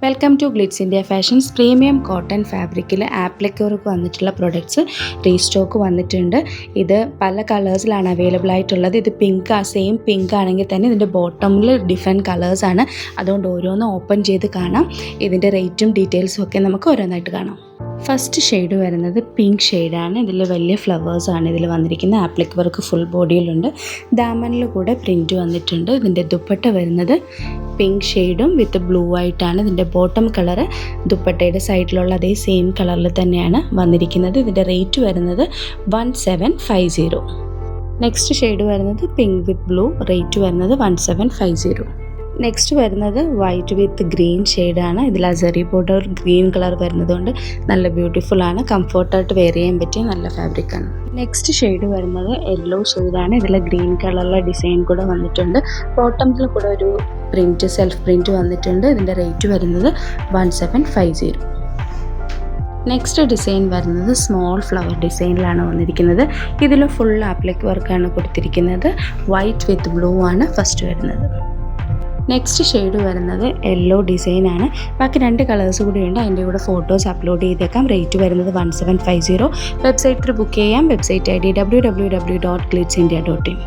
Welcome to glitz India fashions. Premium cotton ഫാബ്രിക്കിൽ ആപ്ലിക്കർക്ക് വന്നിട്ടുള്ള പ്രൊഡക്ട്സ് റീസ്റ്റോക്ക് വന്നിട്ടുണ്ട്. ഇത് പല കളേഴ്സിലാണ് അവൈലബിൾ ആയിട്ടുള്ളത്. ഇത് പിങ്ക്, സെയിം പിങ്ക് ആണെങ്കിൽ തന്നെ ഇതിൻ്റെ ബോട്ടമിൽ ഡിഫറെൻറ്റ് കളേഴ്സാണ്. അതുകൊണ്ട് ഓരോന്നും ഓപ്പൺ ചെയ്ത് കാണാം. ഇതിൻ്റെ റേറ്റും ഡീറ്റെയിൽസും ഒക്കെ നമുക്ക് ഓരോന്നായിട്ട് കാണാം. ഫസ്റ്റ് ഷെയ്ഡ് വരുന്നത് പിങ്ക് ഷെയ്ഡാണ്. ഇതിൽ വലിയ ഫ്ലവേഴ്സാണ് ഇതിൽ വന്നിരിക്കുന്നത്. ആപ്ലിക് വർക്ക് ഫുൾ ബോഡിയിലുണ്ട്. ദാമനിൽ കൂടെ പ്രിൻറ്റ് വന്നിട്ടുണ്ട്. ഇതിൻ്റെ ദുപ്പട്ട വരുന്നത് പിങ്ക് ഷെയ്ഡും വിത്ത് ബ്ലൂ ആയിട്ടാണ്. ഇതിൻ്റെ ബോട്ടം കളറ് ദുപ്പട്ടയുടെ സൈഡിലുള്ള അതേ സെയിം കളറിൽ തന്നെയാണ് വന്നിരിക്കുന്നത്. ഇതിൻ്റെ റേറ്റ് വരുന്നത് 1750. നെക്സ്റ്റ് ഷെയ്ഡ് വരുന്നത് പിങ്ക് വിത്ത് ബ്ലൂ, റേറ്റ് വരുന്നത് 1750. നെക്സ്റ്റ് വരുന്നത് വൈറ്റ് വിത്ത് ഗ്രീൻ ഷെയ്ഡാണ്. ഇതിൽ അസറി ബോർഡർ ഗ്രീൻ കളർ വരുന്നതുകൊണ്ട് നല്ല ബ്യൂട്ടിഫുൾ ആണ്. കംഫർട്ടായിട്ട് വെയർ ചെയ്യാൻ പറ്റിയ നല്ല ഫാബ്രിക്കാണ്. നെക്സ്റ്റ് ഷെയ്ഡ് വരുന്നത് യെല്ലോ ഷെയ്ഡാണ്. ഇതിൽ ഗ്രീൻ കളറിലെ ഡിസൈൻ കൂടെ വന്നിട്ടുണ്ട്. ബോട്ടമിൽ കൂടെ ഒരു പ്രിൻറ്റ്, സെൽഫ് പ്രിൻറ്റ് വന്നിട്ടുണ്ട്. ഇതിൻ്റെ റേറ്റ് വരുന്നത് 1750. നെക്സ്റ്റ് ഡിസൈൻ വരുന്നത് സ്മോൾ ഫ്ലവർ ഡിസൈനിലാണ് വന്നിരിക്കുന്നത്. ഇതിൽ ഫുൾ ആപ്ലിക് വർക്കാണ് കൊടുത്തിരിക്കുന്നത്. വൈറ്റ് വിത്ത് ബ്ലൂ ആണ് ഫസ്റ്റ് വരുന്നത്. നെക്സ്റ്റ് ഷെയ്ഡ് വരുന്നത് യെല്ലോ ഡിസൈനാണ്. ബാക്കി 2 കളേഴ്സ് കൂടിയുണ്ട്. അതിൻ്റെ കൂടെ ഫോട്ടോസ് അപ്ലോഡ് ചെയ്തേക്കാം. റേറ്റ് വരുന്നത് 1750. വെബ്സൈറ്റ് ത്രൂ ബുക്ക് ചെയ്യാം. Website ID www.glitzindia.in.